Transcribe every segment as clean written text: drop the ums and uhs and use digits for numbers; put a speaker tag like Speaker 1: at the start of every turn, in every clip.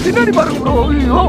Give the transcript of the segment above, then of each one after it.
Speaker 1: பின்னாடி பாருங்க ப்ரோ. ஐயோ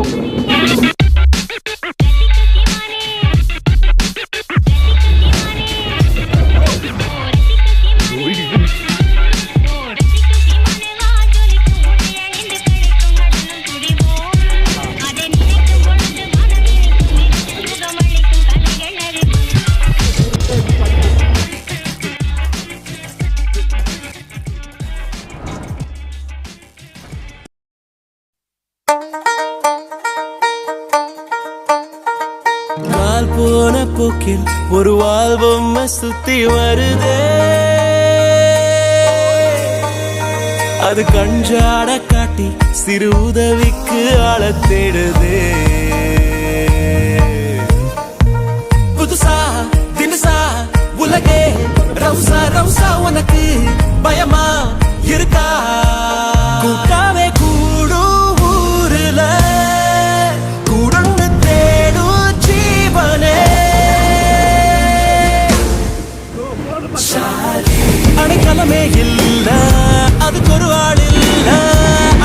Speaker 2: போன போக்கில் ஒரு வால் பொம்மை சுத்தி வருதே, அது கஞ்சாட காட்டி சிறு உதவிக்கு ஆள தேடுதே. புதுசா தினுசா உலகே ரவுசா ரவுசா உனக்கு பயமா இருக்கா? கூட்டாவே கூடும் ஊருல கூடன்னு தேடும் ஜீவனே. அடைக்கலமே இல்ல அதுக்கு ஒரு ஆள் இல்ல,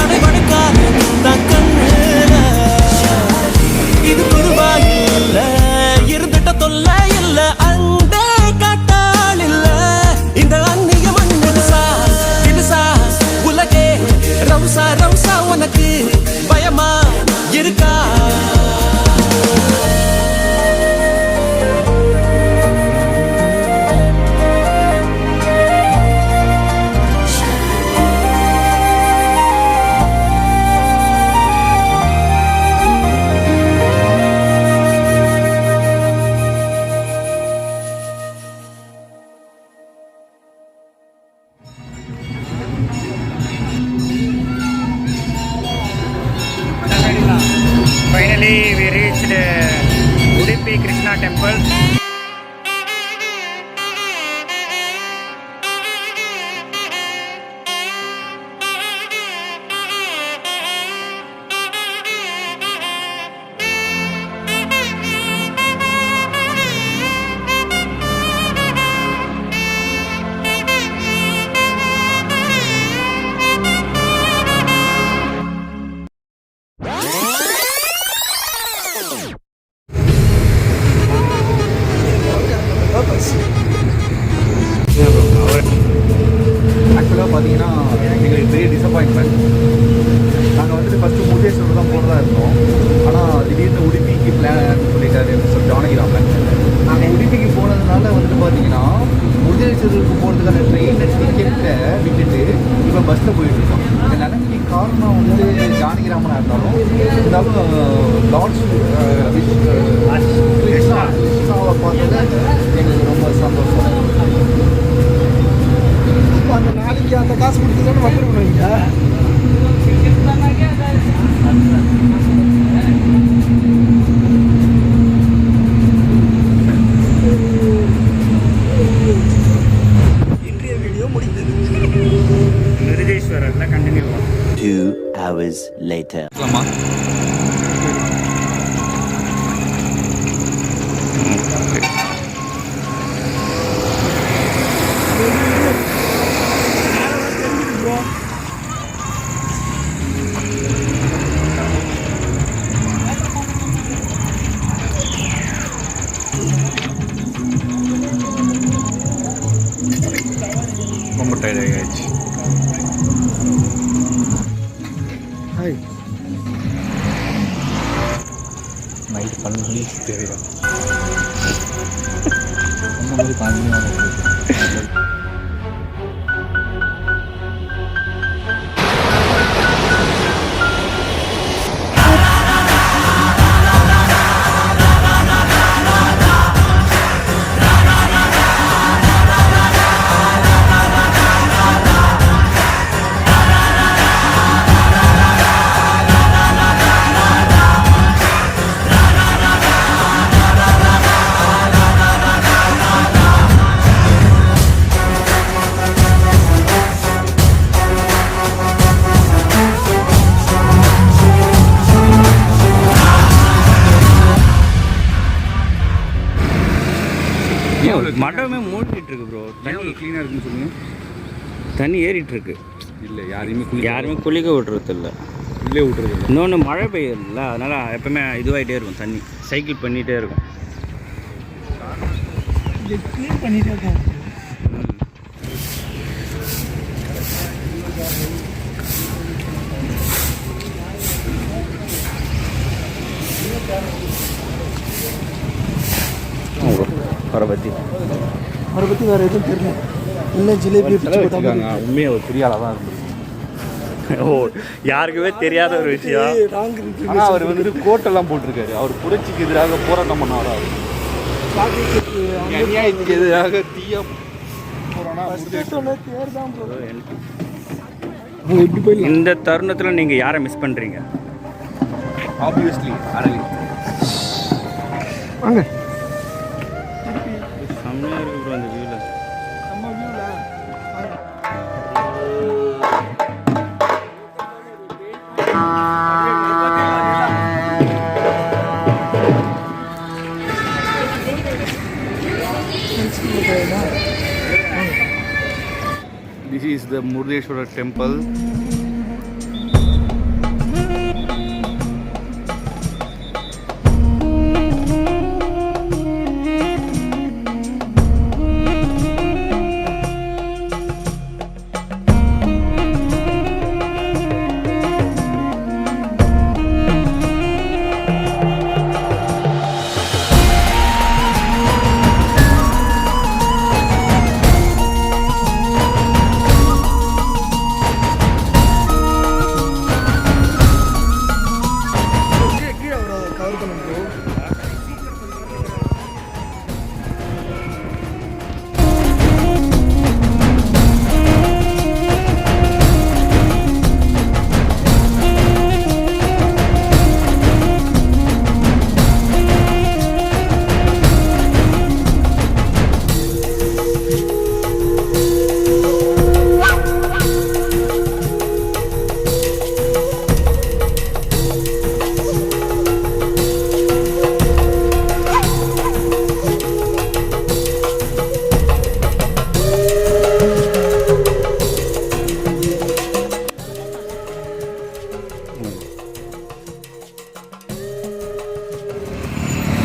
Speaker 2: அடைவடைக்கால தான் கண்ணுல. இது குருவா இல்ல இருந்துட்ட தொல்ல இல்ல, அண்டே காட்டாள் இல்ல இந்த அந்நிய மண்ணுசா தினுசா உலகே ரவுசா ரவுசா உனக்கு பயமா இருக்கா?
Speaker 3: Finally, we reached Udupi Krishna Temple.
Speaker 4: ஆக்சுவலாக பார்த்தீங்கன்னா எங்களுக்கு பெரிய டிசப்பாயின்மெண்ட். நாங்கள் வந்துட்டு ஃபஸ்ட்டு முருகேஸ்வரர் தான் போகிறதா இருந்தோம். ஆனால் திடீர்னு உடுப்பிக்கு பிளான் சொல்லிட்டாரு மிஸ்டர் ஜானகிராமன். நாங்கள் உடுப்பிக்கு போனதுனால வந்துட்டு பார்த்தீங்கன்னா முருகேஸ்வரருக்கு போகிறதுக்கான ட்ரெயின் டிக்கெட்டை விட்டுட்டு இப்போ பஸ்ஸில் போயிட்டுருக்கோம். இந்த நிலைமைக்கு காரணம் வந்து ஜானகிராமனாக இருந்தாலும் லார்ட்ஸ் கிருஷ்ணாவை பார்த்தது எங்களுக்கு ரொம்ப சந்தோஷம். அந்த நாளைக்கு அந்த காசு கொடுத்துதானே வந்துருக்கணும். இன்றைய வீடியோ முடிந்தது.
Speaker 3: நிருதேஸ்வரர்ல கண்டினியூ
Speaker 2: 2 hours later.
Speaker 3: ரொம்ப டயர்ட் ஆகிடுச்சு.
Speaker 4: நைட் 12 மணிக்கு தெரியும் அந்த மாதிரி 12 மணி
Speaker 3: மண்டபமே மூழ்கிட்டு இருக்கு ப்ரோ.
Speaker 4: தண்ணி க்ளீனாக இருக்குன்னு சொல்லுங்கள்.
Speaker 3: தண்ணி ஏறிட்டு இருக்கு.
Speaker 4: இல்லை யாருமே
Speaker 3: குளிக்க விட்றது இல்லை.
Speaker 4: உள்ளே விட்டுறது இல்லை.
Speaker 3: இன்னொன்று மழை பெய்யுதுல்ல, அதனால் எப்பவுமே இதுவாகிட்டே இருக்கும் தண்ணி. சைக்கிள் பண்ணிகிட்டே இருக்கும்.
Speaker 1: க்ளீன் பண்ணிகிட்டே இருக்கோம்.
Speaker 3: பரபத்தி
Speaker 1: அவரை பற்றி வேறு எதுவும் தெரியல. இல்லை ஜிலேபி
Speaker 4: வச்சுருக்காங்க. உண்மையாக ஒரு பெரிய ஆளாக தான் இருந்திருக்கும்.
Speaker 3: ஓ, யாருக்குமே தெரியாத ஒரு விஷயம்.
Speaker 4: ஆனால் அவர் வந்து கோட்டெல்லாம் போட்டிருக்காரு. அவர் புரட்சிக்கு எதிராக போராட்டம் பண்ணாரா? அநியாயத்துக்கு எதிராக தீயா
Speaker 3: இந்த தருணத்தில் நீங்கள் யாரை மிஸ் பண்ணுறீங்க?
Speaker 4: ஆப்வியஸ்லி அரளி.
Speaker 1: வாங்க
Speaker 3: செம்மையாக இருக்குது ப்ரோ அந்த வியூவில்.
Speaker 1: நம்ம வியூவில்
Speaker 4: This is the Murdeshwara temple.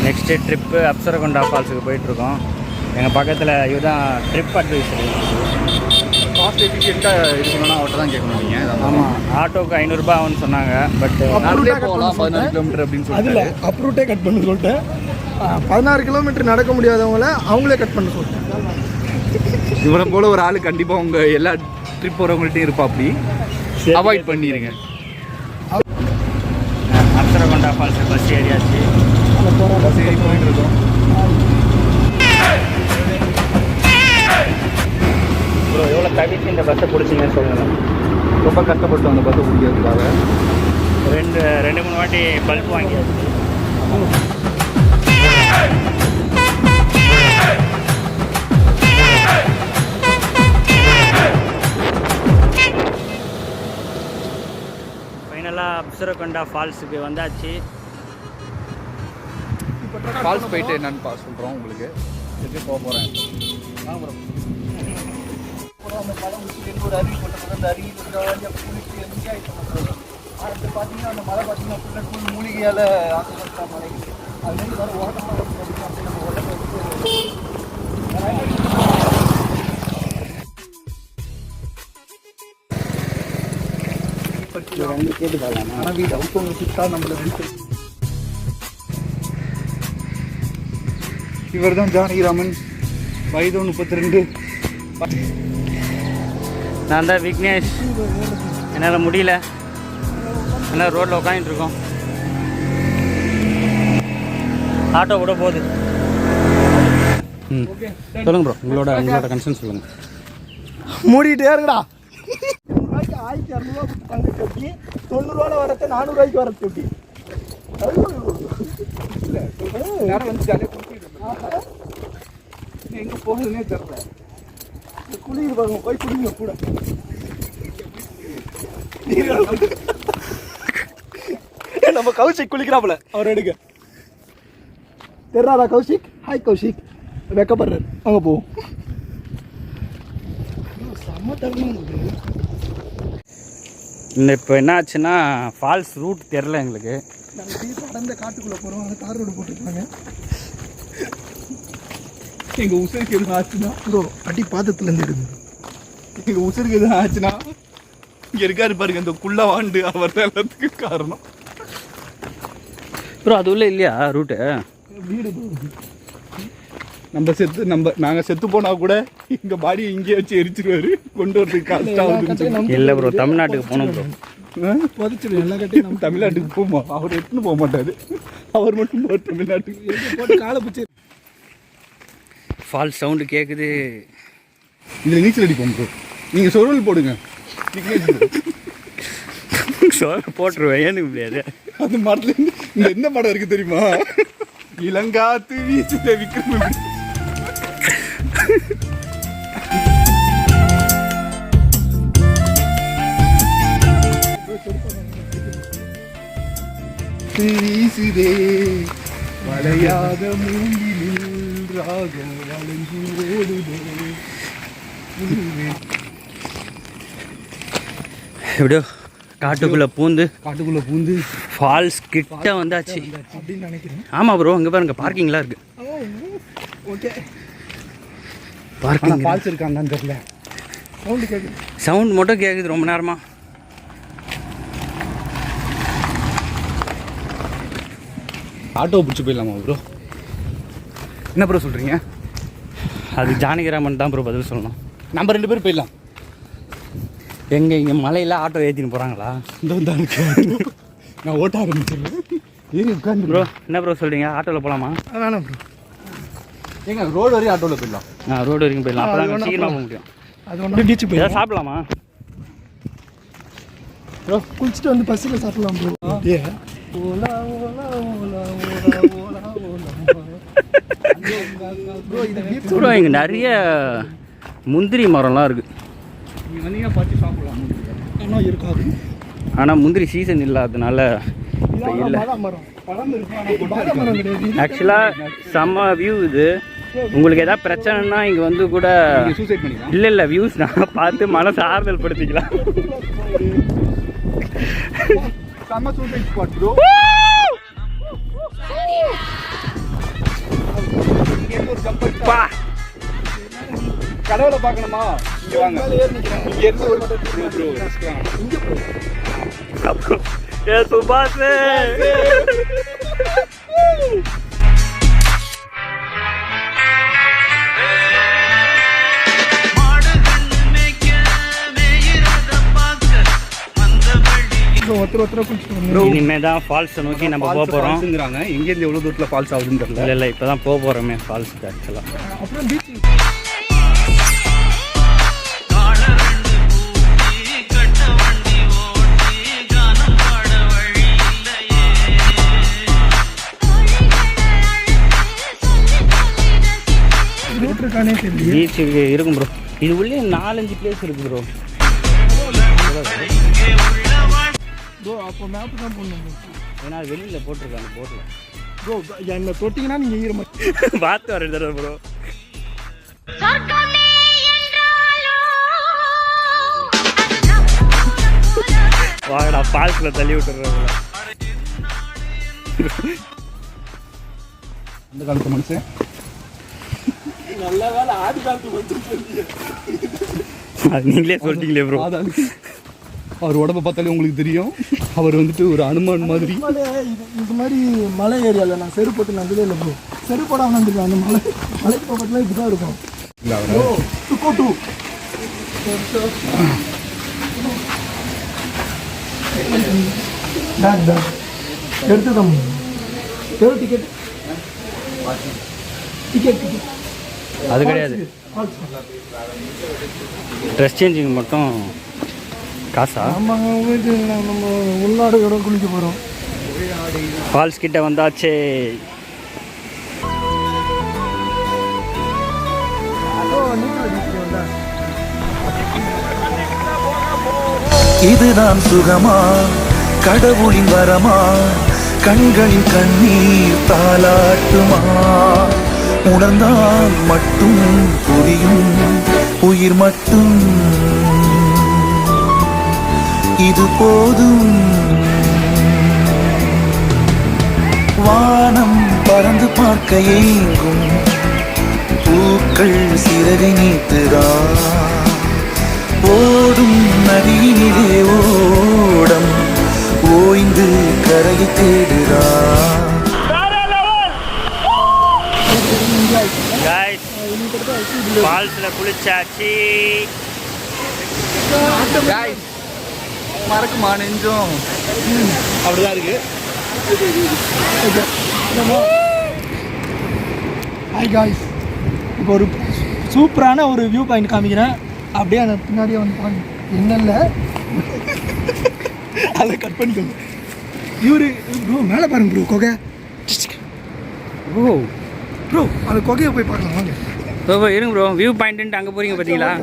Speaker 3: Next trip Apsarakonda ஃபால்ஸுக்கு போயிட்டுருக்கோம். எங்கள் பக்கத்தில் இதுதான் ட்ரிப் அட்வைசரி.
Speaker 4: காஸ்ட் எஃபிஷியண்ட்டாக இருக்கணும்னா அவர்கிட்ட தான் கேட்கணும் நீங்கள்.
Speaker 3: ஆமாம், ஆட்டோக்கு 500 ஆகும்னு சொன்னாங்க. பட்
Speaker 4: நடந்தே போகலாம் 16 கிலோமீட்டர் அப்படின்னு சொல்லி.
Speaker 1: அதில் அப்ரூட்டே கட் பண்ண சொல்லிட்டேன். 16 கிலோமீட்டர் நடக்க முடியாதவங்கள அவங்களே கட் பண்ண சொல்லிட்டேன்.
Speaker 4: இவனை போல ஒரு ஆள் கண்டிப்பாக உங்கள் எல்லா ட்ரிப் போகிறவங்கள்ட்டையும் இருப்பா. அப்படி அவாய்ட் பண்ணிடுங்க.
Speaker 3: அப்சரகொண்டா ஃபால்ஸுக்கு பஸ் ஏரியாச்சு.
Speaker 4: சரி போயிட்டு இருக்கோம்.
Speaker 3: ப்ரோ, எவ்வளோ தவிர்த்து இந்த பஸ்ஸை பிடிச்சிங்கன்னு சொல்லுங்கள்.
Speaker 4: ரொம்ப கஷ்டப்பட்டோம் அந்த பஸ்ஸை பிடிக்கிறதுக்காக.
Speaker 3: ரெண்டு மூணு வாட்டி பல்ப் வாங்கியாச்சு. ஃபைனலாக அப்சரகொண்டா ஃபால்ஸுக்கு வந்தாச்சு.
Speaker 4: ஃபால்ஸ் போயிட்டு என்னன்னு சொல்கிறோம் உங்களுக்கு. எப்படி போக போகிறேன்.
Speaker 1: அந்த மலை உச்சிலேருந்து ஒரு அருவி போட்டது. அந்த அருவி குளிச்சு என்ஜாய் பண்ண. அடுத்து பார்த்தீங்கன்னா அந்த மலை பார்த்தீங்கன்னா ஃபுல்லாக ஃபுல் மூலிகையால் ஆக்கிரமித்த மலை. அதுமாரி வர ஓட்டமாக பார்த்தீங்கன்னா அப்படி நம்ம ஓட்டத்தை
Speaker 3: ரெண்டு கேட்டு பார்க்கலாம்.
Speaker 1: ஆனால் வீடு அவுட்டவங்க சுத்தா நம்மளை ரெண்டு.
Speaker 4: இவர் தான் ஜானகிராமன், வயது 32.
Speaker 3: நான் தான் விக்னேஷ். என்னால் முடியல, எல்லாம் ரோட்டில் உட்காந்துட்டுருக்கோம். ஆட்டோ கூட போகுது. சொல்லுங்கள் ப்ரோ, உங்களோட கன்சர்ன் சொல்லுங்கள்.
Speaker 1: மூடிட்டே இருக்குடா. 1200 பங்கு கட்டி 90 வரத்தை 400 வரது எப்படி?
Speaker 4: நேரம் வந்து ஜாலியாக குடிச்சிட்டு எங்கே போகுதுன்னே தெரியல.
Speaker 1: குளிர் பாருங்க, போய் குடிங்க கூட. நம்ம கௌஷிக் குளிக்கிறாப்புல அவர் எடுக்க தெரியாதா? கௌஷிக், ஹாய் கௌஷிக். வெக்கப்படுறாரு. அங்கே போவோம். செம்ம தரமாக இருக்குது.
Speaker 3: இப்போ என்ன ஆச்சுன்னா ஃபால்ஸ் ரூட் தெரில எங்களுக்கு.
Speaker 1: நாங்கள் டீப்பாக அடர்ந்த காட்டுக்குள்ளே போகிறோம். அங்கே தார் ரோடு போட்டுருக்காங்க. எங்கள் உசுருக்கு எதுவும் ஆச்சுன்னா ப்ரோ அடி பாதத்துலேருந்து எடுக்குது. எங்கள் உசுருக்கு எதுவும் ஆச்சுன்னா இங்கே இருக்காரு பாருங்க இந்த குள்ள வாண்டு, அவர் தான் எல்லாத்துக்கும் காரணம்.
Speaker 3: ப்ரோ அது உள்ள இல்லையா ரூட்டு?
Speaker 1: வீடு நாங்கள் செத்து போனால் கூட எங்கள் பாடியை இங்கேயே வச்சு எரிச்சிருவாரு. கொண்டு வரதுக்கு கஷ்டம்
Speaker 3: இல்லை ப்ரோ, தமிழ்நாட்டுக்கு போகணும் ப்ரோ.
Speaker 1: புதைச்சிடும் எல்லா கட்டையும். நம்ம தமிழ்நாட்டுக்கு போமா, அவர் எடுத்துன்னு போக மாட்டார். அவர் மட்டும் போகிற தமிழ்நாட்டுக்கு போட்டு காலை பிடிச்சி.
Speaker 3: ஃபால்ஸ் சவுண்டு கேட்குது.
Speaker 1: இதில் நீச்சல் அடிப்போம் ப்ரோ. நீங்கள் சொருள் போடுங்க.
Speaker 3: போட்டுருவேன், ஏனுக்கு முடியாது.
Speaker 1: அது மரத்துலேருந்து இங்கே என்ன படம் இருக்குது தெரியுமா? இளங்காத்து வீச்சு விக்ரம். வீசுதே வளையாத மூங்கிலில் ராகம் வளைஞ்சு ஓடுதே.
Speaker 3: எப்படியோ காட்டுக்குள்ளே பூந்து ஃபால்ஸ் கிட்ட வந்தாச்சு
Speaker 1: அப்படின்னு நினைக்கிறேன்.
Speaker 3: ஆமாம் ப்ரோ, இங்கே பாருங்க பார்க்கிங்லாம் இருக்குது.
Speaker 1: ஓகே,
Speaker 3: பார்க்கிங்
Speaker 1: ஃபால்ஸ் இருக்கான்னு தெரியல. சவுண்டு கேட்குது.
Speaker 3: சவுண்ட் மட்டும் கேட்குது ரொம்ப நேரமாக.
Speaker 4: ஆட்டோ பிடிச்சி போயிடலாமா ப்ரோ? என்ன ப்ரோ சொல்கிறீங்க?
Speaker 3: அது ஜானகிராமன் தான் ப்ரோ பதில் சொல்லணும்.
Speaker 4: நம்ம 2 பேரும் போயிடலாம்.
Speaker 3: இங்கே மலையில் ஆட்டோ ஏற்றின்னு போகிறாங்களா?
Speaker 1: இந்த நான் ஓட்ட ஆரம்பிச்சிடுறேன். ஏறி உட்காந்து
Speaker 3: ப்ரோ என்ன ப்ரோ சொல்கிறீங்க? ஆட்டோவில் போகலாமா?
Speaker 1: வேணாம் ப்ரோ.
Speaker 4: ஏங்க ரோடு வரையும் ஆட்டோவில் போயிடலாம்.
Speaker 3: ரோடு வரைக்கும் போயிடலாம், அப்போ தான் சீக்கிரமாக போக முடியும்.
Speaker 1: அது ஒன்று பீச்சு போய்
Speaker 3: ஏதாவது சாப்பிடலாமா
Speaker 1: ப்ரோ? குளிச்சுட்டு வந்து பஸ்ஸில் சாப்பிடலாம் ப்ரோ. ஏ ஓலா ஓலா ஓலா ஓலா ஓலா ஓலா ப்ரோ. இது பீச்
Speaker 3: ப்ரோ இங்கே நிறைய முந்திரி மரம்லாம் இருக்குது.
Speaker 4: நீங்கள் வந்தீங்கன்னா பார்த்து சாப்பிடலாம்.
Speaker 1: ஆனால் இருக்காது.
Speaker 3: ஆனால் முந்திரி சீசன் இல்லாததுனால இப்போ இல்லை.
Speaker 1: மரம் பழம் இருக்கும், ஆனால் மரம் கிடையாது.
Speaker 3: ஆக்சுவலாக செம்ம வியூ இது. உங்களுக்கு எதாவது பிரச்சனைனா இங்கே வந்து கூட
Speaker 4: சூசைட் பண்ணிக்கலாம்.
Speaker 3: இல்லை வியூஸ் நான் பார்த்து மனசு ஆறுதல் படுத்திக்கலாம்.
Speaker 1: செம்ம சூசைட் ஸ்பாட் ப்ரோ.
Speaker 3: பா
Speaker 4: கடவுளை பார்க்கணுமா? இங்கே வாங்க. இங்கே இருந்து ஒரு ப்ரோ
Speaker 3: அப்புறம் ஏ சுபாஷ்
Speaker 1: ஒருத்தர் குளிச்சுட்டு
Speaker 3: இனிமே தான் ஃபால்ஸை நோக்கி நம்ம போக போகிறோம்.
Speaker 4: எங்கேருந்து எவ்வளோ தூரத்தில் ஃபால்ஸ் ஆகுதுன்னு தெரியல.
Speaker 3: இல்லை இப்போ தான் போக போகிறோமே ஃபால்ஸுக்கு. ஆக்சுவலாக
Speaker 1: அப்புறம் பீச்
Speaker 3: பீச்சுக்கு இருக்கும் ப்ரோ. இது உள்ளே 4-5 பிளேஸ் இருக்குது ப்ரோ.
Speaker 1: ப்ரோ அப்போ மேப்பு தான் போடணும்.
Speaker 3: ஏன்னா அது வெளியில் போட்டிருக்காங்க போட்டில்.
Speaker 1: ப்ரோ என்னை தொட்டிங்கன்னா நீங்கள் ஈரமா
Speaker 3: பார்த்து வர தடவை ப்ரோ. வாங்கடா ஃபால்ஸில் தள்ளி விட்டுறோம்.
Speaker 4: அந்த காலத்து மனுஷன்
Speaker 1: நல்ல வேலை ஆதி காலத்து வந்து
Speaker 3: அது நீங்களே சொல்லிட்டீங்களே ப்ரோ.
Speaker 4: அவர் உடம்பை பார்த்தாலே உங்களுக்கு தெரியும். அவர் வந்துட்டு ஒரு அனுமான் மாதிரி.
Speaker 1: இது மாதிரி மலை ஏரியாவில் நான் செருப்பு போட்டு நந்ததே இல்லை ப்ரோ. செருப்பு போடாமல் வந்துருக்கேன். அந்த மலைக்கு பக்கத்தில் இப்படி தான் இருக்கும். எடுத்துதான் எவ்வளோ டிக்கெட்?
Speaker 3: அது கிடையாது, ட்ரெஸ் சேஞ்சிங் மட்டும் காசா?
Speaker 1: ஆமாங்க, நம்ம உள்நாடு இடம் குளிக்க போகிறோம்.
Speaker 3: ஃபால்ஸ் கிட்ட வந்தாச்சே.
Speaker 2: இதுதான் சுகமா, கடவுளின் வரமா, கண்களின் கண்ணீர் தாலாட்டுமா, உணர்ந்தால் மட்டும் புரியும் உயிர் மட்டும் இது போதும். வானம் பறந்து பார்க்க ஏங்கும் பூக்கள் சிறகை நீட்டுதா, ஓடும் நதியிலே ஓடம் ஓய்ந்து கரையை தேடுதா.
Speaker 3: ஃபால்ஸில் குளிச்சாச்சு.
Speaker 4: மறக்குமா நெஞ்சம் அப்படிதான் இருக்கு.
Speaker 1: ஹாய் காய்ஸ், இப்போ ஒரு சூப்பரான ஒரு வியூ பாயிண்ட் காமிக்கிறேன். அப்படியே அந்த பின்னாடியே வந்து பாருங்க. என்னல்ல அதை கட் பண்ணிக்கோங்க. இவரு ப்ரோ மேலே பாருங்க ப்ரோ, கொகை.
Speaker 3: ஓ
Speaker 1: ப்ரோ அந்த கொகையை போய் பார்க்கலாம் வாங்க.
Speaker 3: ப்ரோ இருங்க ப்ரோ, வியூ பாயிண்ட்டு அங்கே போகிறீங்க பார்த்தீங்களா?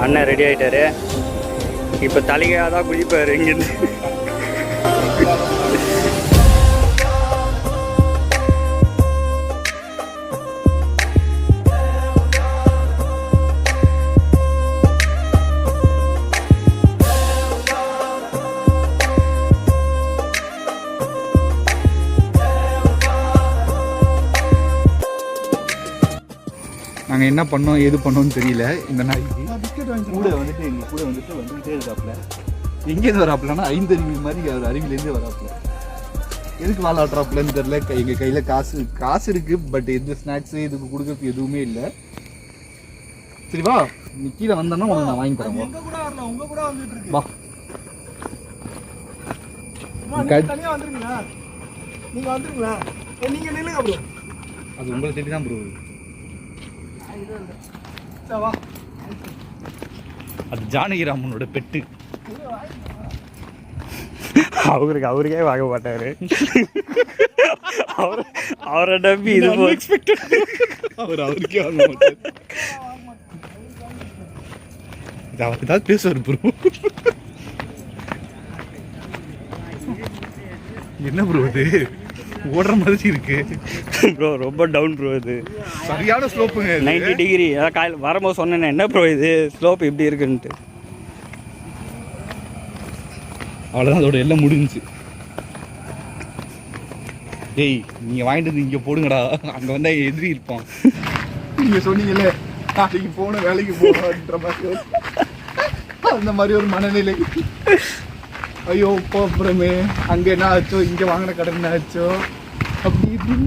Speaker 3: அண்ணன் ரெடி ஆகிட்டாரு. இப்போ தலையாக தான் குளிப்பார் இங்கேருந்து.
Speaker 4: நாங்கள் என்ன பண்ணோம் ஏது பண்ணோம்னு தெரியல. இந்த நாய்க்கு
Speaker 1: பிஸ்கெட் வாங்கி
Speaker 4: கூட வந்துட்டு எங்கள் கூட வந்துட்டே இருக்காப்புல. எங்கேருந்து வராப்புலன்னா 5 அருவி மாதிரி அவர் அருவிலேருந்தே வராப்புல. எதுக்கு வாழாட்டுறாப்புலன்னு தெரியல. எங்கள் கையில் காசு இருக்குது, பட் எந்த ஸ்நாக்ஸு இதுக்கு கொடுக்கறதுக்கு எதுவுமே இல்லை. சரி வா, நீ கீழே வந்தோன்னா உனக்கு நான் வாங்கி தரேன்.
Speaker 1: எங்க கூட வரல, உங்க கூட வந்துட்டு இருக்கு.
Speaker 4: வா
Speaker 1: தனியா வந்துருங்களா? நீங்க வந்துருங்களா? நீங்க நில்லுங்க ப்ரோ.
Speaker 4: அது உங்களை தேடி தான் ப்ரோ.
Speaker 1: வா,
Speaker 4: அது ஜானகிராமனோட பெட்டு.
Speaker 3: அவருக்கே வாங்க மாட்டார். அவரை நம்பி இது
Speaker 4: அவருக்கே வாங்க மாட்டார். அவர் ஏதாவது பேசுவார் ப்ரோ. என்ன ப்ரோ இது ஓடுற மாதிரி இருக்கு
Speaker 3: ப்ரோ? ரொம்ப டவுன் ப்ரோ, இது
Speaker 4: சரியான ஸ்லோப்புங்க.
Speaker 3: 90 டிகிரி. அதான் காலையில் வரும்போது சொன்னேன், என்ன ப்ரோ இது ஸ்லோப் இப்படி இருக்குன்ட்டு.
Speaker 4: அவ்வளோதான், அதோட எல்லாம் முடிஞ்சிச்சு. டேய் நீங்கள் வாங்கிட்டு வந்து இங்கே போடுங்கடா, அங்கே வந்தால் எதிரி இருப்பான். நீங்கள் சொன்னீங்கல்ல நாளைக்கு போன வேலைக்கு போகணுன்ற மாதிரி அந்த மாதிரி ஒரு மனநிலை. ஐயோ இப்போ அப்புறமே அங்கே என்ன ஆச்சோ, இங்கே வாங்கின கடை என்ன ஆச்சோ, அப்படி இப்படின்னு.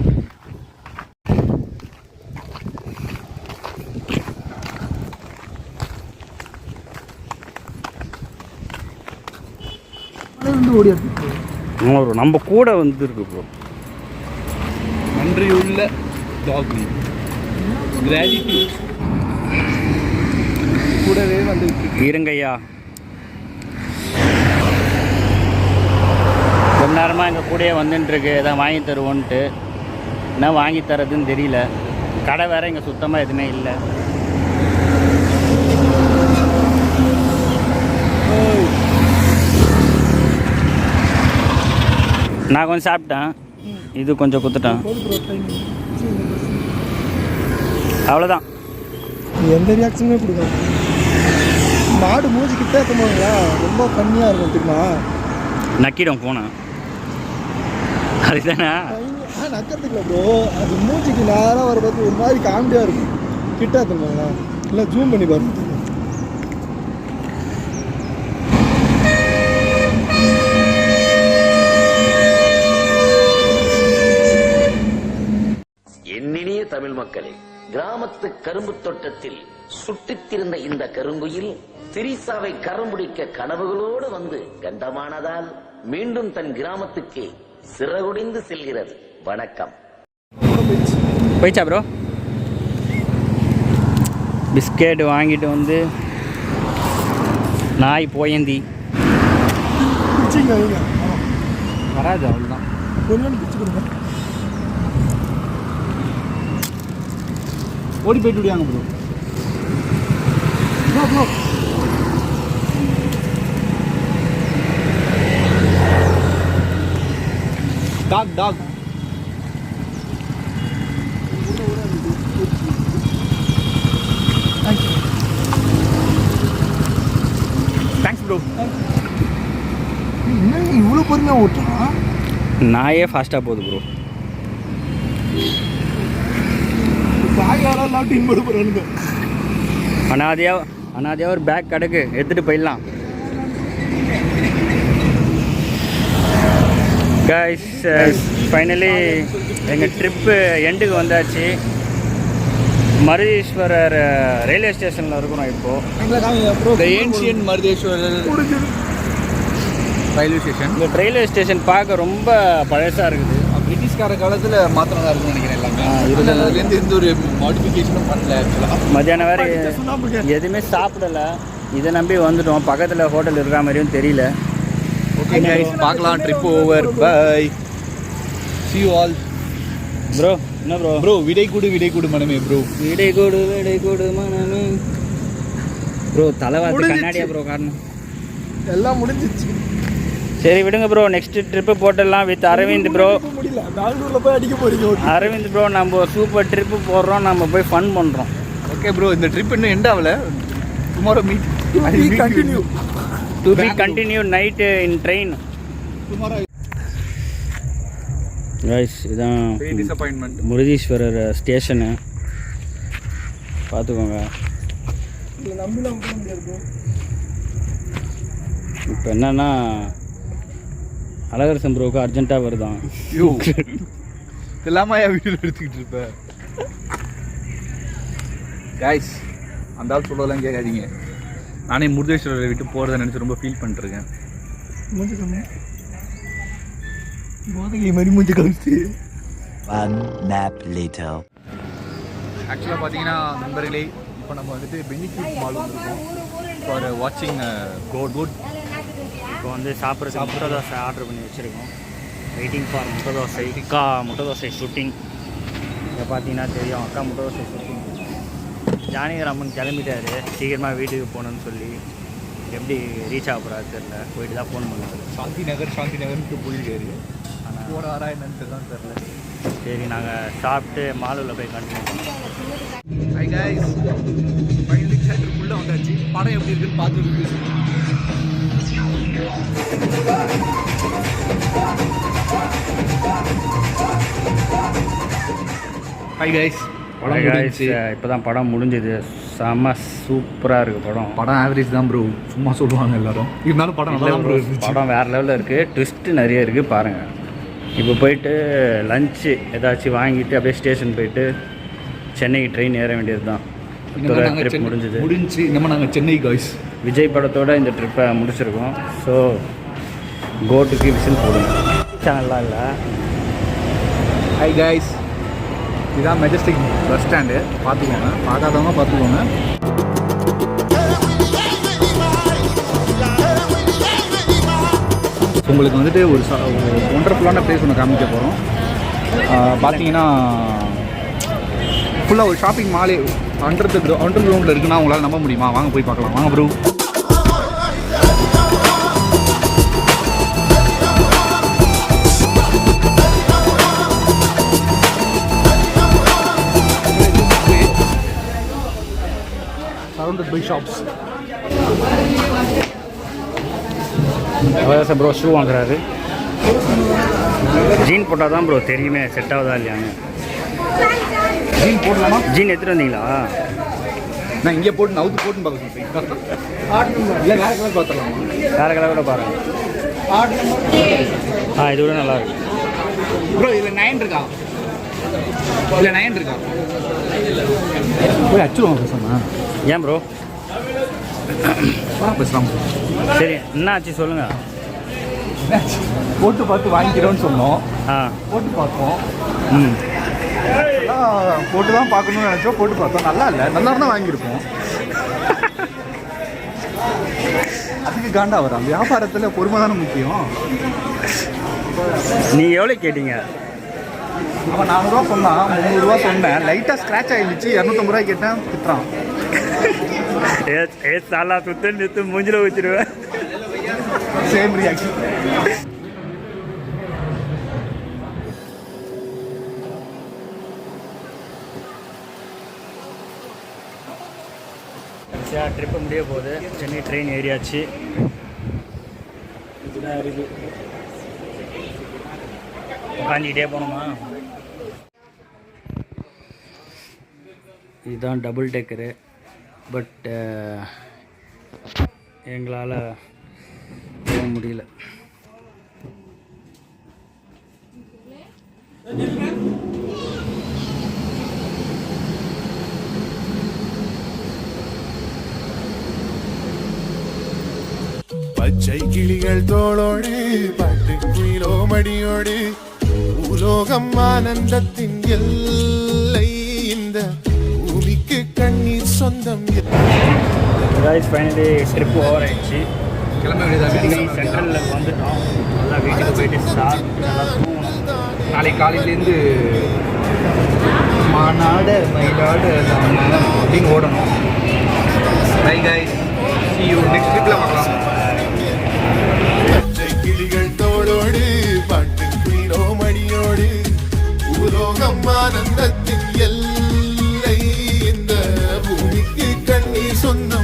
Speaker 1: ஓடி
Speaker 3: ப்ரோ நம்ம கூட வந்துருக்கு ப்ரோ.
Speaker 4: நன்றியுள்ள டாக்லி கிராட்டிடியூட் கூடவே வந்துட்டு
Speaker 3: இருங்கய்யா. ரொம்ப நேரமாக எங்கள் கூடயே வந்துட்டுருக்கு, எதாவது வாங்கி தருவோன்ட்டு. என்ன வாங்கி தரதுன்னு தெரியல. கடை வேறு இங்கே சுத்தமாக எதுவுமே இல்லை. நான் கொஞ்சம் சாப்பிட்டேன், இது கொஞ்சம் குத்துட்டேன், அவ்வளோதான்.
Speaker 1: எந்த ரியாக்ஷனுமே கொடுக்காது. மாடு மூஞ்சி கிட்ட இருக்கும்போதுங்களா ரொம்ப கம்மியாக இருக்கும் தெரியுமா?
Speaker 3: நக்கிடும் போனேன் அதுதானே.
Speaker 1: நக்கிறதுக்குல ப்ரோ, அது மூஞ்சிக்கு நேராக வர பார்த்து ஒரு மாதிரி காமெடியாக இருக்கும். கிட்ட இருக்குங்களா இல்லை ஜூம் பண்ணி பாருங்க.
Speaker 5: என்னினிய தமிழ் மக்களே, கிராமத்து கரும்பு தோட்டத்தில் சுட்டித்திருந்த இந்த கருங்குயில் திரிசாவை கரம்பிடிக்க கனவுகளோடு வந்து கண்டமானதால் மீண்டும் தன் கிராமத்துக்கே சிறகுடிந்து செல்கிறது. வணக்கம்.
Speaker 3: போயிச்சா ப்ரோ? பிஸ்கெட் வாங்கிட்டு வந்து நாய் போயந்தி
Speaker 1: பிடிச்சிங்க வைங்க.
Speaker 4: வராது அவ்வளோதான்.
Speaker 1: கொஞ்சம் பிடிச்சி கொடுங்க.
Speaker 4: ஓடி போயிட்டு விடியாங்க bro.
Speaker 1: Bro bro
Speaker 4: dog dog. Thanks bro.
Speaker 1: என்ன இவ்வளோ பொறுமையாக ஓட்டுறான்?
Speaker 3: நாயே ஃபாஸ்ட்டாக போகுது ப்ரோ.
Speaker 1: பாய் யாரெல்லாம் டீம் போட போகிறானுங்க.
Speaker 3: அனாதையாக ஒரு பேக் கிடக்கு, எடுத்துகிட்டு போயிடலாம். கைஸ் ஃபைனலி எங்கள் ட்ரிப்பு எண்டுக்கு வந்தாச்சு. மருதீஸ்வரர் ரயில்வே ஸ்டேஷனில் இருக்கிறோம் இப்போது.
Speaker 4: The ancient Murudeshwar railway station.
Speaker 3: இந்த ரயில்வே ஸ்டேஷன் பார்க்க ரொம்ப பழசாக இருக்குது.
Speaker 4: பிரிட்டிஷ்கார காலத்தில் மாத்திரம் தான் இருக்குன்னு நினைக்கிறேன் எல்லாமே. அதுலேருந்து எந்த ஒரு மாடிஃபிகேஷனும் பண்ணல ஆக்சுவலாக.
Speaker 3: மத்தியானம் வேறு எதுவுமே சாப்பிடலை. இதை நம்பி வந்துட்டோம். பக்கத்தில் ஹோட்டல் இருக்கிற மாதிரியும் தெரியல.
Speaker 4: ஓகே கைஸ், பார்க்கலாம். Trip over. Bye. see you all.
Speaker 3: Bro என்ன ப்ரோ?
Speaker 4: ப்ரோ விடை கூடு மனமே ப்ரோ.
Speaker 3: விடை கூடு மனமே ப்ரோ. தலைவாத்து கண்ணாடியா ப்ரோ காரணம்?
Speaker 1: எல்லாம் முடிஞ்சிச்சு.
Speaker 3: சரி விடுங்க ப்ரோ, நெக்ஸ்ட் ட்ரிப்பு போட்டுடலாம் வித் அரவிந்த் ப்ரோ.
Speaker 1: முடியல, பெங்களூரில் போய் அடிக்க போறீங்க.
Speaker 3: அரவிந்த் ப்ரோ நம்ம சூப்பர் ட்ரிப்பு போடுறோம், நம்ம போய் ஃபன் பண்ணுறோம்.
Speaker 4: ஓகே ப்ரோ, இந்த ட்ரிப் இன்னும் எண்ட் ஆகல. Tomorrow meet
Speaker 1: continue
Speaker 3: to be continue night in train.
Speaker 4: Tomorrow.
Speaker 3: Guys இதான்
Speaker 4: டிசப்பாயின்மெண்ட்
Speaker 3: முருதீஸ்வரர் ஸ்டேஷனு, பார்த்துக்கோங்க.
Speaker 1: நம்பிலாம் போக முடியாது.
Speaker 3: இப்போ என்னன்னா அழகரசன் ப்ரோவுக்கு அர்ஜென்ட்டாக வருதான்.
Speaker 4: ஐயோ எல்லாமே வீடியோ எடுத்துக்கிட்டு இருப்பேன். கைஸ் அந்த ஆள் சொல்லலாம் கேட்காதீங்க. நானே முருதேஸ்வரரை விட்டு போகிறத நினச்சி ரொம்ப ஃபீல் பண்ணிட்டுருக்கேன்.
Speaker 1: போதையை மாதிரி மூஞ்சி கழிச்சு.
Speaker 4: ஆக்சுவலாக பார்த்தீங்கன்னா நண்பர்களே, இப்போ நம்ம வந்துட்டு பெனிஃபிட் மால் வந்துருக்கோம் ஃபார் வாட்சிங் குட்.
Speaker 3: இப்போ வந்து சாப்பிட்றதுக்கு முட்டை தோசை ஆர்டர் பண்ணி வச்சுருக்கோம். வெயிட்டிங் ஃபார் முட்டை தோசை. அக்கா முட்டை தோசை ஷூட்டிங். இதை பார்த்தீங்கன்னா தெரியும், அக்கா முட்டை தோசை ஷூட்டிங். ஜானகிராமன் கிளம்பிட்டாரு சீக்கிரமாக வீட்டுக்கு போகணுன்னு சொல்லி. எப்படி ரீச் ஆக போகிறாரு தெரில, போயிட்டு தான் ஃபோன் பண்ணுவார்.
Speaker 4: சாந்தி நகர்னுக்கு போயிருக்காரு. ஆனால் போகிறாரா என்னன்னு தான் தெரில.
Speaker 3: சரி நாங்கள் சாப்பிட்டு மாலுவில் போய் கண்டினியூ பண்ணுவோம்.
Speaker 4: ஹை கைஸ், ஃபைனலி தியேட்டருக்குள்ளே வந்தாச்சு. படம் எப்படி இருக்குன்னு பார்த்துட்டு. ஹை கைஸ்,
Speaker 3: இப்போ தான் படம் முடிஞ்சது. செம்ம சூப்பராக இருக்குது படம்.
Speaker 4: படம் ஆவரேஜ் தான் ப்ரோ, சும்மா சொல்லுவாங்க எல்லாரும். இருந்தாலும் படம் நல்லா ப்ரோ இருந்துச்சு.
Speaker 3: படம் வேறு லெவலில் இருக்குது, ட்விஸ்ட்டு நிறைய இருக்குது பாருங்கள். இப்போ போயிட்டு லஞ்சு ஏதாச்சும் வாங்கிட்டு அப்படியே ஸ்டேஷன் போயிட்டு சென்னைக்கு ட்ரெயின் ஏற வேண்டியது தான். ட்ரிப்
Speaker 4: முடிஞ்சு நம்ம நாங்கள் சென்னை கைஸ்.
Speaker 3: விஜய் படத்தோடு இந்த ட்ரிப்பை முடிச்சிருக்கோம். ஸோ கோட்டுக்கு விசில் போடுங்க. சேனல்லாம் இல்லை.
Speaker 4: ஹை கைஸ், இதுதான் மெஜஸ்டிக் பஸ் ஸ்டாண்டு. பார்த்துக்கோங்க, பார்க்காதவங்க பார்த்துக்கோங்க. உங்களுக்கு வந்துட்டு ஒரு ஒண்டர்ஃபுல்லான பிளேஸ் ஒன்று காமிக்க போகிறோம். பார்த்தீங்கன்னா ஃபுல்லாக ஒரு ஷாப்பிங் மாலே அண்டர் கிரவுண்டில் இருக்குன்னா உங்களால் நம்ப முடியுமா? வாங்க போய் பார்க்கலாம். வாங்க ப்ரோ. Surrounded by shops.
Speaker 3: அதான் ப்ரோ ஷூ வாங்குறாரு. ஜீன் போட்டால் தான் ப்ரோ தெரியுமே செட் ஆகுதா இல்லையாங்க.
Speaker 4: ஜீன் போடலாமா?
Speaker 3: ஜீன் எடுத்துகிட்டு வந்தீங்களா?
Speaker 4: நான் இங்கே போட்டு நவுத்து போட்டுன்னு பார்க்க சொல்கிறேன். இல்லை வேறு கலர் பார்த்துடலாமா?
Speaker 3: வேறு கலர் கூட பாருங்கள். இது கூட நல்லா இருக்கு
Speaker 4: ப்ரோ. இதில் 9 இருக்கா? இல்லை 9 இருக்கா? போய் அச்சுருவாங்க பேசாமா?
Speaker 3: ஏன் ப்ரோ
Speaker 4: பேசலாம்.
Speaker 3: சரி என்ன ஆச்சு சொல்லுங்கள்.
Speaker 4: போட்டு பார்த்து வாங்கிக்கிறோன்னு சொன்னோம். போட்டு பார்த்தோம். போட்டு தான் பார்க்கணும்னு நினச்சோம். போட்டு பார்த்தோம், நல்லா இல்லை. நல்லா இருந்தால் வாங்கியிருப்போம். அதுக்கு காண்டா வரான். வியாபாரத்தில் பொறுமை தானே முக்கியம்.
Speaker 3: நீங்கள் எவ்வளோ கேட்டீங்க?
Speaker 4: அவன் 400 ரூபா சொன்னான், 300 ரூபா சொன்னேன். லைட்டாக ஸ்க்ராட்ச் ஆகிடுச்சு. 250 ரூபாய் கேட்டேன், திட்டுறான்.
Speaker 3: சாலா சுத்து நிறுத்து மூஞ்சில் வச்சிருவேன்.
Speaker 4: Same reaction.
Speaker 3: ட்ரிப்பு முடிய போகுது. சென்னை ட்ரெயின் ஏறியாச்சு. இதுதான் இருக்குது, உட்காந்துக்கிட்டே போனோமா. இதுதான் டபுள் டெக்கரு. பட் எங்களால் போக முடியல.
Speaker 6: பச்சை கிளிகள் தோளோடு பாட்டு குயிலோ மடியோடு உலோகம் ஆனந்தத்தின் எல்லை இந்த பூமிக்கு கண்ணீர் சொந்தம்.
Speaker 3: ஃபைனலி ட்ரிப் ஓவர் ஆயிடுச்சு.
Speaker 4: கிளம்ப வேண்டியதாக.
Speaker 3: சென்ட்ரலில் வந்துட்டோம். நல்லா வீட்டுக்கு போயிட்டு சாப்பிட்டு நல்லா தூங்கணும்.
Speaker 4: நாளைக்கு காலையிலேருந்து மாநாடு மயிலாடு அப்படின்னு ஓடணும். Bye guys, see you next tripல பார்க்கலாம்.
Speaker 6: பச்சை கிளிகள் தோளோடு பாட்டு குயிலோ மடியோடு உலோகம் ஆனந்தத்தின் எல்லை இந்த பூமிக்கு கண்ணீர் சொந்தம்.